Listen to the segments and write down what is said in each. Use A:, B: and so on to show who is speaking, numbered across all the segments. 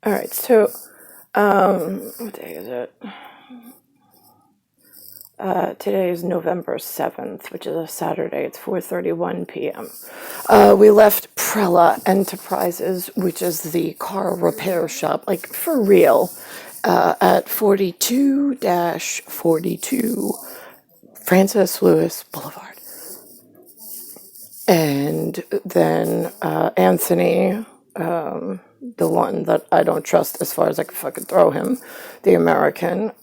A: All right, so what day is it? Today is November 7th, which is a Saturday. It's 4:31 p.m. We left PRELA Enterprises, which is the car repair shop, like for real, at 42-42 Francis Lewis Boulevard. And then Anthony, the one that I don't trust as far as I can fucking throw him, the American,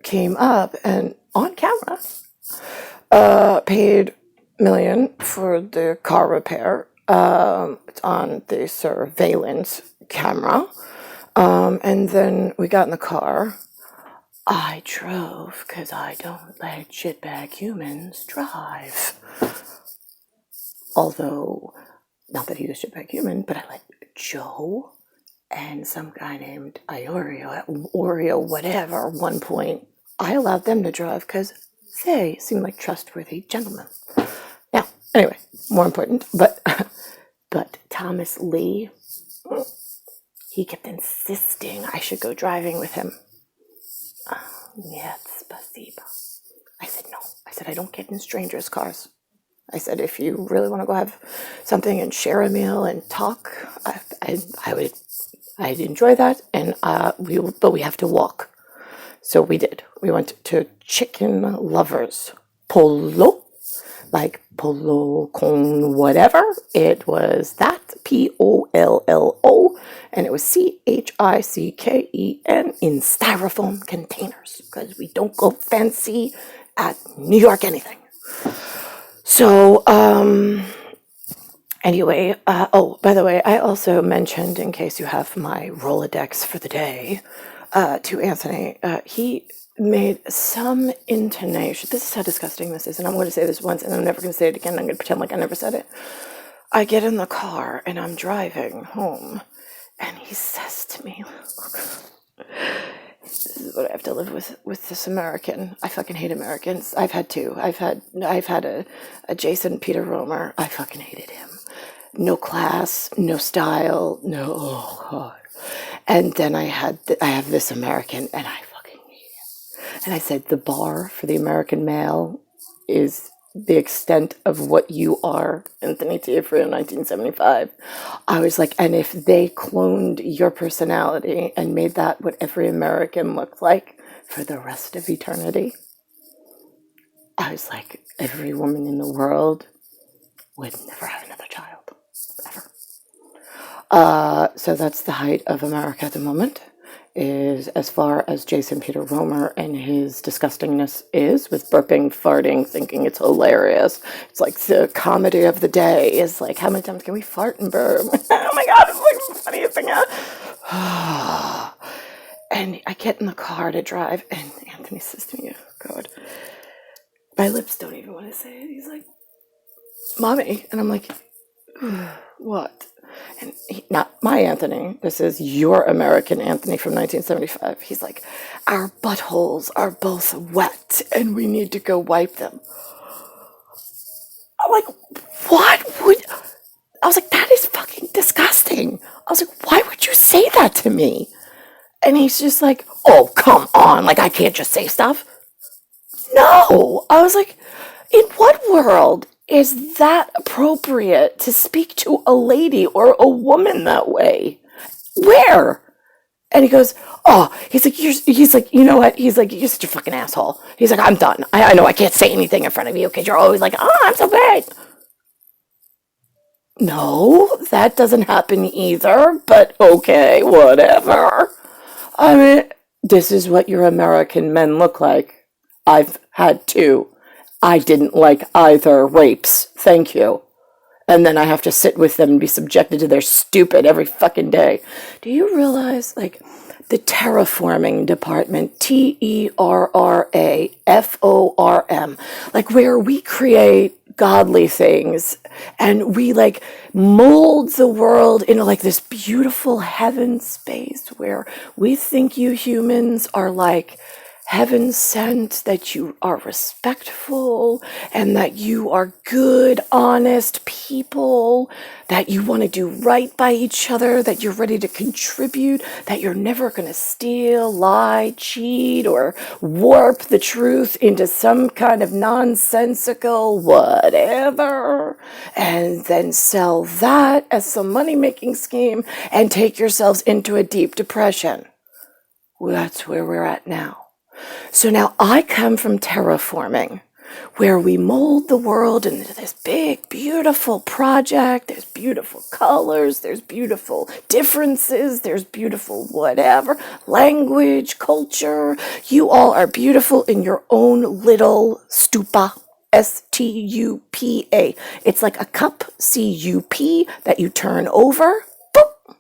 A: came up and on camera paid $1 million for the car repair. It's on the surveillance camera. And then we got in the car. I drove because I don't let shitbag humans drive. Although, not that he was a shitbag human, but I let Joe and some guy named Oreo, whatever, at one point, I allowed them to drive because they seemed like trustworthy gentlemen. Now, anyway, more important, but Thomas Lee, he kept insisting I should go driving with him. Yes, spasiba. I said no. I said I don't get in strangers' cars. I said, if you really want to go have something and share a meal and talk, I'd enjoy that. And but we have to walk. So we did. We went to Chicken Lovers Polo, like polo con whatever. It was that, Pollo, and it was CHICKEN in styrofoam containers because we don't go fancy at New York anything. So, anyway, oh, by the way, I also mentioned, in case you have my Rolodex for the day, to Anthony, he made some intonation. This is how disgusting this is, and I'm going to say this once, and I'm never going to say it again. I'm going to pretend like I never said it. I get in the car, and I'm driving home, and he says to me, this is what I have to live with this American. I fucking hate Americans. I've had two. I've had a Jason Peter Romer. I fucking hated him. No class, no style, no. Oh God. And then I have this American, and I fucking hate him. And I said the bar for the American male is the extent of what you are, Anthony Tiafrio, in 1975. I was like, and if they cloned your personality and made that what every American looked like for the rest of eternity, I was like, every woman in the world would never have another child, ever. So that's the height of America at the moment, is as far as Jason Peter Romer and his disgustingness is, with burping, farting, thinking it's hilarious. It's like the comedy of the day is like, how many times can we fart and burp? Oh my God, it's like the funniest thing ever. And I get in the car to drive, and Anthony says to me, oh God, my lips don't even want to say it. He's like, Mommy. And I'm like, what? And not my Anthony, this is your American Anthony from 1975. He's like, our buttholes are both wet and we need to go wipe them. I'm like, what would... I was like, that is fucking disgusting. I was like, why would you say that to me? And he's just like, oh, come on. Like, I can't just say stuff. No. I was like, in what world is that appropriate to speak to a lady or a woman that way? Where? And he goes, oh, he's like, you know what? He's like, you're such a fucking asshole. He's like, I'm done. I know I can't say anything in front of you because you're always like, oh, I'm so bad. No, that doesn't happen either, but okay, whatever. I mean, this is what your American men look like. I've had two. I didn't like either rapes. Thank you. And then I have to sit with them and be subjected to their stupid every fucking day. Do you realize, like, the terraforming department, TERRAFORM, like, where we create godly things and we, like, mold the world into, like, this beautiful heaven space where we think you humans are, like, heaven sent, that you are respectful, and that you are good, honest people, that you want to do right by each other, that you're ready to contribute, that you're never going to steal, lie, cheat, or warp the truth into some kind of nonsensical whatever, and then sell that as some money-making scheme and take yourselves into a deep depression. Well, that's where we're at now. So now I come from terraforming, where we mold the world into this big, beautiful project. There's beautiful colors, there's beautiful differences, there's beautiful whatever, language, culture. You all are beautiful in your own little stupa. S-T-U-P-A. It's like a cup, C-U-P, that you turn over, boop,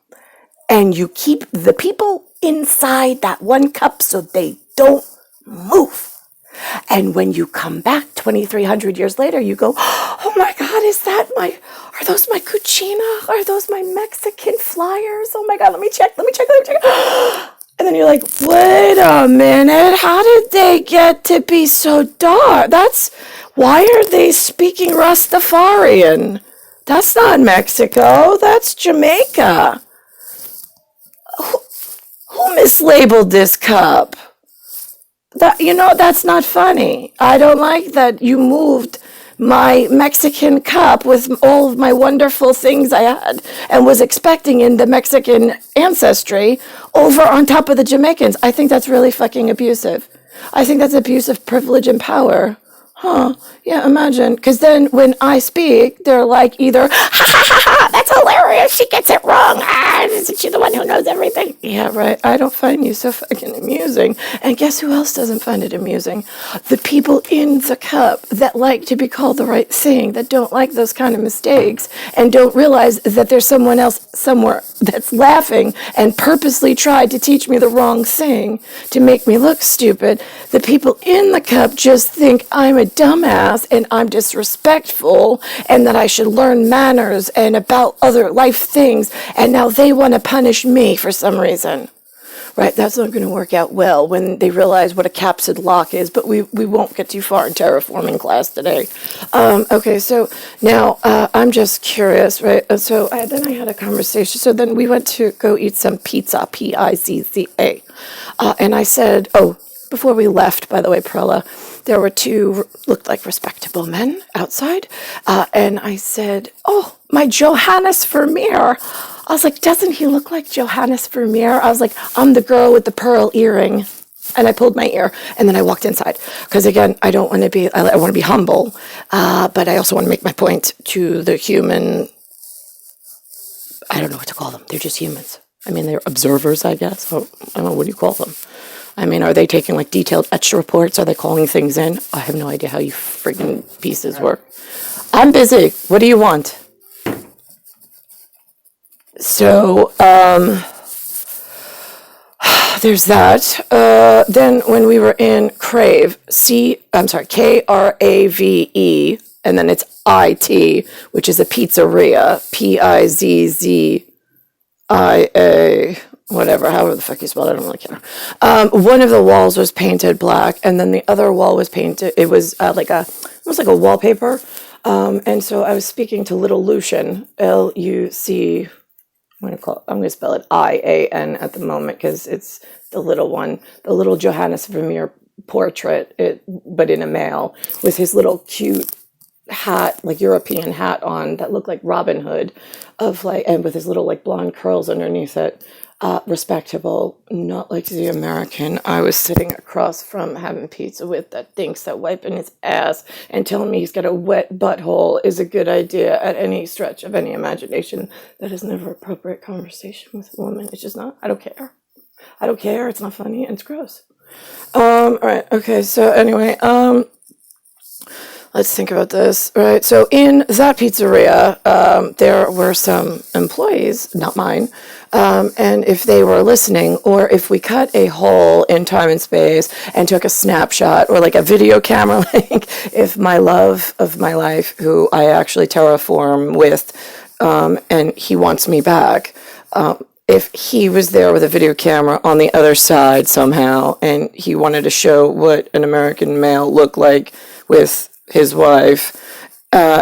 A: and you keep the people inside that one cup so they don't move. And when you come back 2,300 years later, you go, oh my God, are those my cucina? Are those my Mexican flyers? Oh my God, let me check. And then you're like, wait a minute, how did they get to be so dark? Why are they speaking Rastafarian? That's not Mexico, that's Jamaica. Who mislabeled this cup? That's not funny. I don't like that you moved my Mexican cup with all of my wonderful things I had and was expecting in the Mexican ancestry over on top of the Jamaicans. I think that's really fucking abusive. I think that's abuse of privilege and power. Huh, yeah, imagine. Because then when I speak, they're like either, ha ha ha ha, that's hilarious, she gets it wrong, isn't she the one who knows everything? Yeah, right, I don't find you so fucking amusing. And guess who else doesn't find it amusing? The people in the cup that like to be called the right thing, that don't like those kind of mistakes, and don't realize that there's someone else somewhere that's laughing and purposely tried to teach me the wrong thing to make me look stupid. The people in the cup just think I'm a dumbass and I'm disrespectful and that I should learn manners and about other life things, and now they want to punish me for some reason. Right, that's not going to work out well when they realize what a capsid lock is, but we won't get too far in terraforming class today. Okay, so now I'm just curious, right? So then I had a conversation. So then we went to go eat some pizza, P-I-Z-Z-A. And I said, before we left, by the way, PRELA, there were two looked like respectable men outside. And I said, oh, my Johannes Vermeer. I was like, doesn't he look like Johannes Vermeer? I was like, I'm the girl with the pearl earring. And I pulled my ear, and then I walked inside. Because again, I want to be humble, but I also want to make my point to the human, I don't know what to call them. They're just humans. I mean, they're observers, I guess. I don't know, what do you call them? I mean, are they taking like detailed etched reports? Are they calling things in? I have no idea how you friggin' pieces work. I'm busy. What do you want? So, there's that. Then when we were in Krave, Krave, and then it's IT, which is a pizzeria, Pizzia, whatever, however the fuck you spell it, I don't really care. One of the walls was painted black, and then the other wall was painted, it was almost like a wallpaper. And so I was speaking to little Lucian, L-U-C, I'm going to spell it I-A-N at the moment, because it's the little one, the little Johannes Vermeer portrait, but in a male, with his little cute hat, like European hat on, that looked like Robin Hood, and with his little like blonde curls underneath it. Respectable, not like the American I was sitting across from having pizza with, that thinks that wiping his ass and telling me he's got a wet butthole is a good idea at any stretch of any imagination. That is never appropriate conversation with a woman. It's just not. I don't care. It's not funny and it's gross. All right. Okay. So anyway, let's think about this, right? So in that pizzeria, there were some employees, not mine, and if they were listening, or if we cut a hole in time and space and took a snapshot, or like a video camera, like if my love of my life, who I actually terraform with, and he wants me back, if he was there with a video camera on the other side somehow, and he wanted to show what an American male looked like with his wife,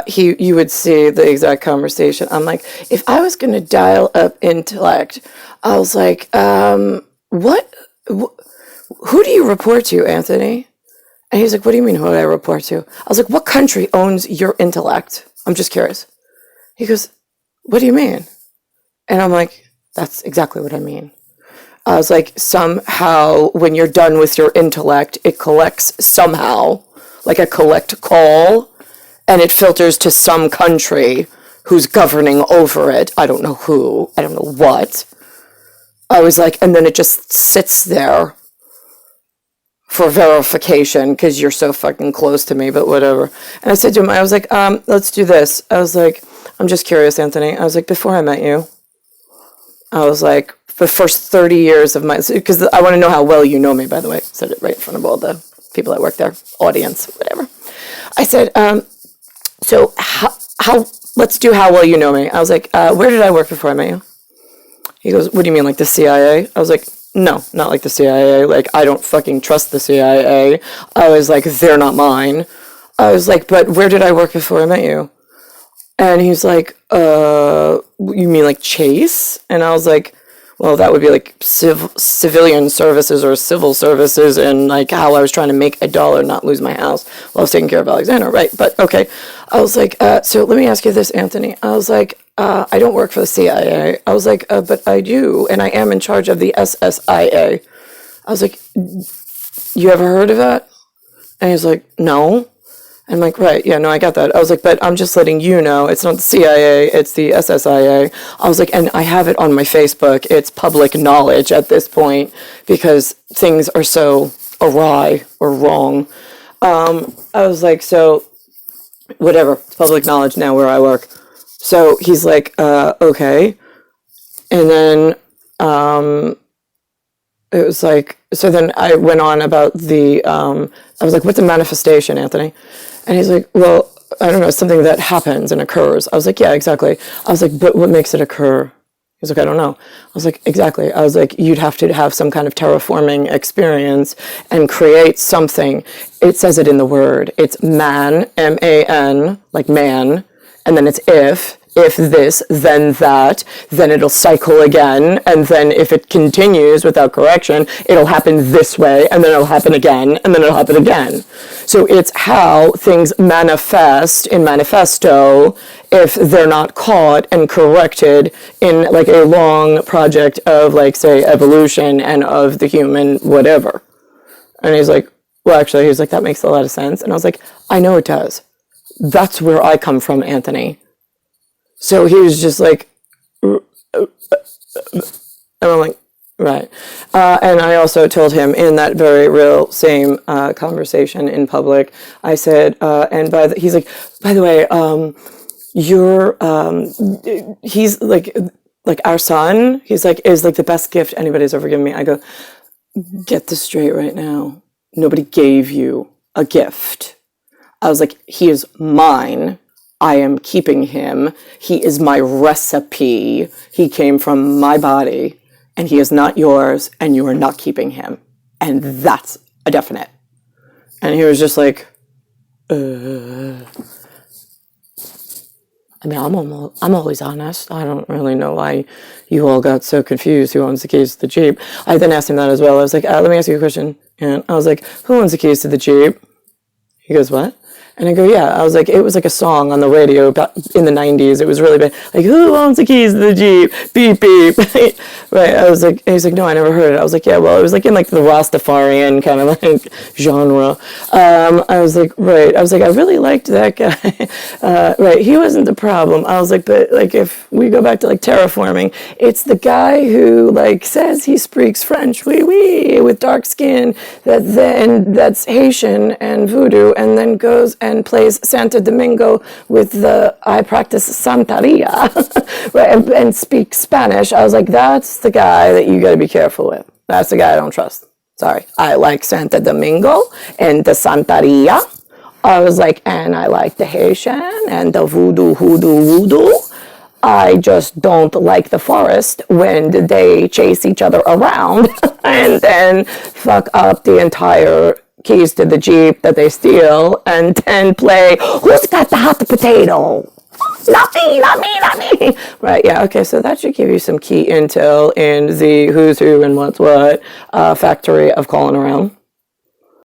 A: you would see the exact conversation. I'm like, if I was going to dial up intellect, I was like, who do you report to, Anthony? And he's like, what do you mean, who do I report to? I was like, what country owns your intellect? I'm just curious. He goes, what do you mean? And I'm like, that's exactly what I mean. I was like, somehow, when you're done with your intellect, it collects somehow, like a collect call, and it filters to some country who's governing over it. I don't know who. I don't know what. I was like, and then it just sits there for verification because you're so fucking close to me, but whatever. And I said to him, I was like, let's do this. I was like, I'm just curious, Anthony. I was like, before I met you, I was like, the first 30 years of my, because I want to know how well you know me, by the way. I said it right in front of all the people that work there, audience, whatever. I said, so how, let's do how well you know me. I was like, where did I work before I met you? He goes, what do you mean, like the CIA? I was like, no, not like the CIA. Like, I don't fucking trust the CIA. I was like, they're not mine. I was like, but where did I work before I met you? And he's like, you mean like Chase? And I was like, well, that would be like civilian services or civil services, and like how I was trying to make $1, not lose my house while I was taking care of Alexander, right? But okay. I was like, so let me ask you this, Anthony. I was like, I don't work for the CIA. I was like, but I do, and I am in charge of the SSIA. I was like, you ever heard of that? And he's like, no. I'm like, right, yeah, no, I got that. I was like, but I'm just letting you know, it's not the CIA, it's the SSIA. I was like, and I have it on my Facebook. It's public knowledge at this point because things are so awry or wrong. I was like, so whatever, it's public knowledge now where I work. So he's like, okay. And then it was like, so then I went on about the, I was like, what's a manifestation, Anthony? And he's like, well, I don't know, something that happens and occurs. I was like, yeah, exactly. I was like, but what makes it occur? He's like, I don't know. I was like, exactly. I was like, you'd have to have some kind of terraforming experience and create something. It says it in the word. It's man, M-A-N, like man, and then it's if this, then that, then it'll cycle again, and then if it continues without correction, it'll happen this way, and then it'll happen again, and then it'll happen again. So it's how things manifest in manifesto if they're not caught and corrected in like a long project of like, say, evolution and of the human whatever. And he's like, well, actually, he's like, that makes a lot of sense. And I was like, I know it does. That's where I come from, Anthony. So he was just like, and I'm like, right. And I also told him in that very real same conversation in public, I said, and he's like, by the way, he's like our son, he's like, is like the best gift anybody's ever given me. I go, get this straight right now. Nobody gave you a gift. I was like, he is mine. I am keeping him. He is my recipe. He came from my body, and he is not yours, and you are not keeping him. And that's a definite. And he was just like, I mean, I'm always honest. I don't really know why you all got so confused who owns the keys to the Jeep. I then asked him that as well. I was like, let me ask you a question. And I was like, who owns the keys to the Jeep? He goes, what? And I go, yeah. I was like, it was like a song on the radio about in the 90s. It was really bad. Like, who owns the keys to the Jeep? Beep, beep. Right. I was like, and he's like, no, I never heard it. I was like, yeah, well, it was like in like the Rastafarian kind of like genre. I was like, right. I was like, I really liked that guy. Right. He wasn't the problem. I was like, but like, if we go back to like terraforming, it's the guy who like says he speaks French, oui, with dark skin, that's Haitian and voodoo, and then goes and plays Santo Domingo with the I practice Santeria, right, and speak Spanish. I was like, that's the guy that you got to be careful with. That's the guy I don't trust. Sorry. I like Santo Domingo and the Santeria. I was like, and I like the Haitian and the voodoo. I just don't like the forest when they chase each other around and then fuck up the entire keys to the Jeep that they steal and then play, who's got the hot potato? Not me, not me, not me. Right, yeah, okay, so that should give you some key intel in the who's who and what's what factory of calling around.